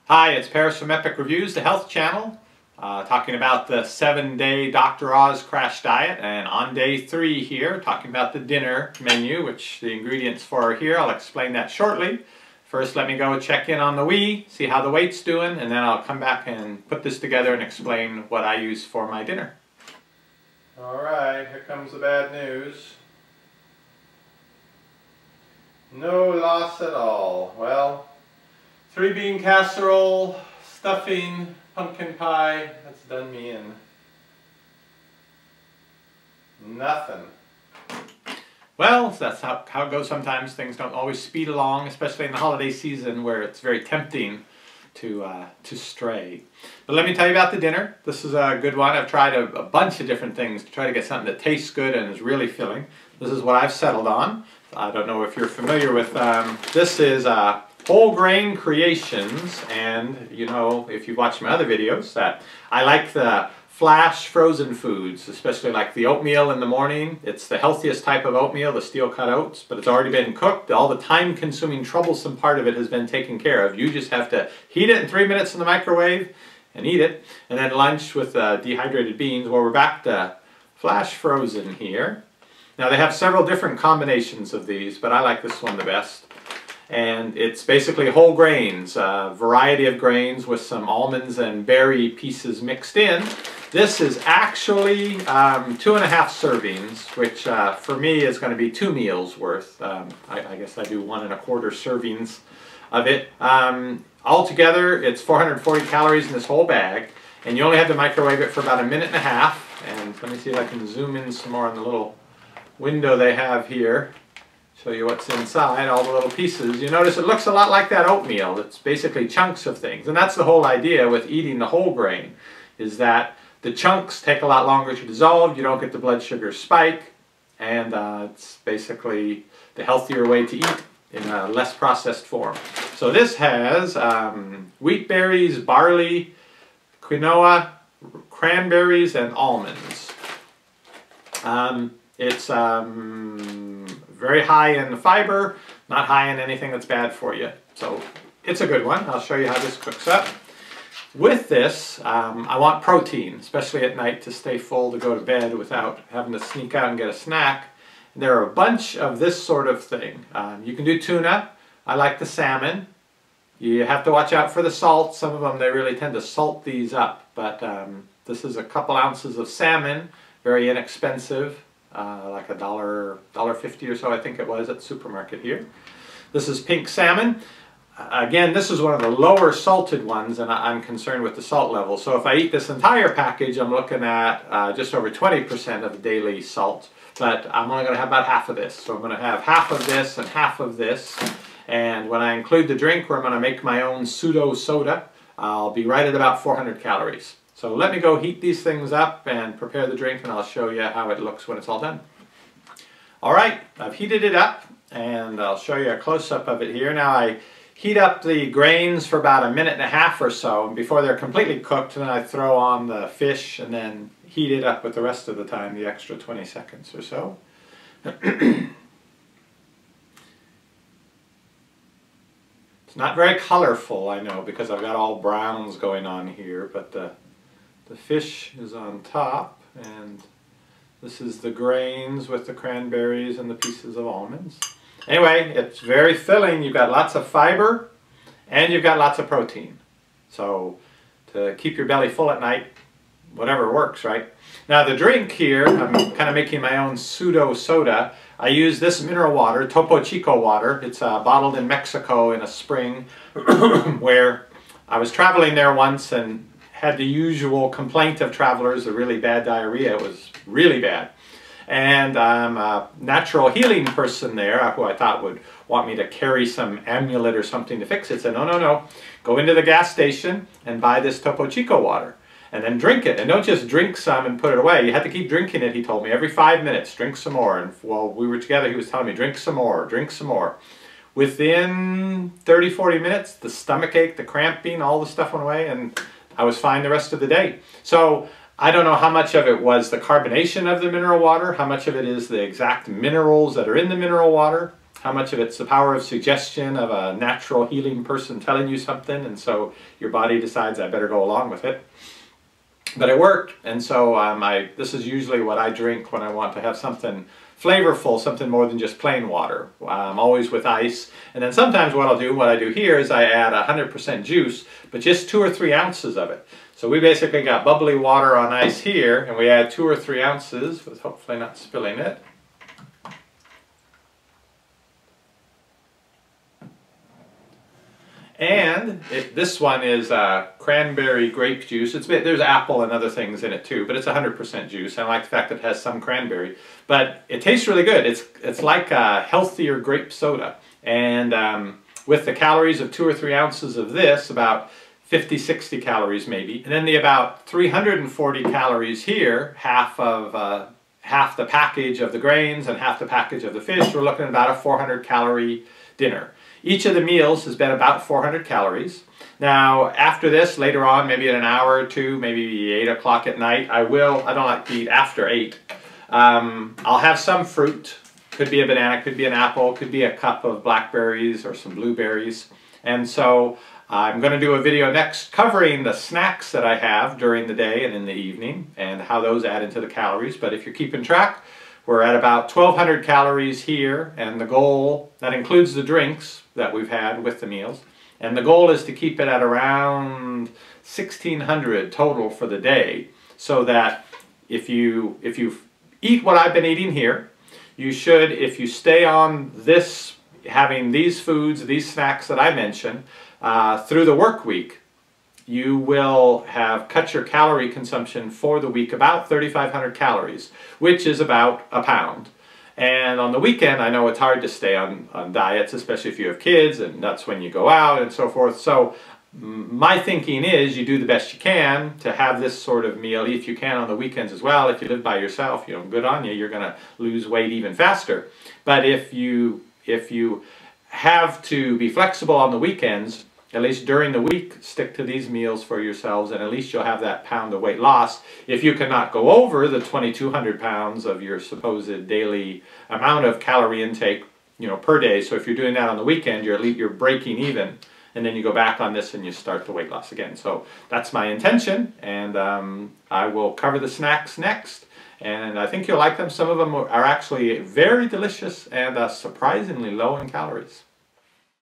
Hi, it's Paris from Epic Reviews, the health channel, talking about the 7-day Dr. Oz crash diet, and on day 3 here, talking about the dinner menu, which the ingredients for are here. I'll explain that shortly. First, let me go check in on the wee, see how the weight's doing, and then I'll come back and put this together and explain what I use for my dinner. Alright, here comes the bad news. No loss at all. Well, 3-bean casserole, stuffing, pumpkin pie, that's done me in. Nothing. Well, that's how it goes sometimes. Things don't always speed along, especially in the holiday season where it's very tempting to stray. But let me tell you about the dinner. This is a good one. I've tried a bunch of different things to try to get something that tastes good and is really filling. This is what I've settled on. I don't know if you're familiar with, this is whole grain creations, and you know, if you've watched my other videos, that I like the flash frozen foods, especially like the oatmeal in the morning. It's the healthiest type of oatmeal, the steel cut oats, but it's already been cooked. All the time-consuming, troublesome part of it has been taken care of. You just have to heat it in 3 minutes in the microwave and eat it. And then lunch with dehydrated beans. Well, we're back to flash frozen here. Now they have several different combinations of these, but I like this one the best. And it's basically whole grains, a variety of grains with some almonds and berry pieces mixed in. This is actually 2.5 servings, which for me is going to be 2 meals worth. I guess I do 1.25 servings of it. Altogether, it's 440 calories in this whole bag, and you only have to microwave it for about 1.5 minutes. And let me see if I can zoom in some more on the little window they have here. Show you what's inside, all the little pieces. You notice it looks a lot like that oatmeal. It's basically chunks of things. And that's the whole idea with eating the whole grain, is that the chunks take a lot longer to dissolve. You don't get the blood sugar spike. And it's basically the healthier way to eat in a less processed form. So this has wheat berries, barley, quinoa, cranberries, and almonds. It's very high in fiber, not high in anything that's bad for you. So it's a good one. I'll show you how this cooks up. With this, I want protein, especially at night, to stay full to go to bed without having to sneak out and get a snack. And there are a bunch of this sort of thing. You can do tuna. I like the salmon. You have to watch out for the salt. Some of them, they really tend to salt these up. But this is a couple ounces of salmon, very inexpensive. Like $1.50 or so, I think it was, at the supermarket here. This is pink salmon. Again, this is one of the lower salted ones, and I'm concerned with the salt level. So if I eat this entire package, I'm looking at just over 20% of daily salt. But I'm only going to have about half of this. So I'm going to have half of this and half of this. And when I include the drink, where I'm going to make my own pseudo soda, I'll be right at about 400 calories. So let me go heat these things up and prepare the drink, and I'll show you how it looks when it's all done. Alright, I've heated it up, and I'll show you a close-up of it here. Now I heat up the grains for about 1.5 minutes or so, and before they're completely cooked, then I throw on the fish and then heat it up with the rest of the time, the extra 20 seconds or so. It's not very colorful, I know, because I've got all browns going on here, but the fish is on top, and this is the grains with the cranberries and the pieces of almonds. Anyway, it's very filling. You've got lots of fiber, and you've got lots of protein. So to keep your belly full at night, whatever works, right? Now the drink here, I'm kind of making my own pseudo soda. I use this mineral water, Topo Chico water. It's bottled in Mexico in a spring where I was traveling there once and had the usual complaint of travelers, a really bad diarrhea. It was really bad. And I'm a natural healing person there who I thought would want me to carry some amulet or something to fix it. Said, no, no, no. Go into the gas station and buy this Topo Chico water. And then drink it. And don't just drink some and put it away. You have to keep drinking it, he told me. Every 5 minutes, drink some more. And while we were together, he was telling me, drink some more, drink some more. Within 30, 40 minutes, the stomach ache, the cramping, all the stuff went away, and I was fine the rest of the day. So I don't know how much of it was the carbonation of the mineral water, how much of it is the exact minerals that are in the mineral water. how much of it's the power of suggestion of a natural healing person telling you something, and so your body decides I better go along with it. But it worked, and so this is usually what I drink when I want to have something flavorful, something more than just plain water. Always with ice. And then sometimes what I do here is I add 100% juice, but just 2 or 3 ounces of it. So we basically got bubbly water on ice here, and we add 2 or 3 ounces, with hopefully not spilling it. And this one is cranberry grape juice. There's apple and other things in it too, but it's 100% juice. I like the fact that it has some cranberry, but it tastes really good. It's like a healthier grape soda. And with the calories of 2 or 3 ounces of this, about 50, 60 calories maybe, and then the about 340 calories here, half the package of the grains and half the package of the fish, we're looking at about a 400 calorie dinner. Each of the meals has been about 400 calories. Now, after this, later on, maybe in an hour or two, maybe 8 o'clock at night, I don't like to eat after 8. I'll have some fruit. Could be a banana, could be an apple, could be a cup of blackberries or some blueberries. And so I'm going to do a video next covering the snacks that I have during the day and in the evening and how those add into the calories. But if you're keeping track, we're at about 1,200 calories here, and the goal, that includes the drinks that we've had with the meals, and the goal is to keep it at around 1,600 total for the day, so that if you eat what I've been eating here, you should, if you stay on this, having these foods, these snacks that I mentioned, through the work week, you will have cut your calorie consumption for the week about 3,500 calories, which is about a pound. And on the weekend, I know it's hard to stay on diets, especially if you have kids, and that's when you go out and so forth. So my thinking is you do the best you can to have this sort of meal, if you can on the weekends as well. If you live by yourself, good on you, you're going to lose weight even faster. But if you have to be flexible on the weekends, at least during the week, stick to these meals for yourselves, and at least you'll have that pound of weight loss. If you cannot go over the 2,200 pounds of your supposed daily amount of calorie intake, per day. So if you're doing that on the weekend, you're breaking even, and then you go back on this and you start the weight loss again. So that's my intention, and I will cover the snacks next. And I think you'll like them. Some of them are actually very delicious and surprisingly low in calories.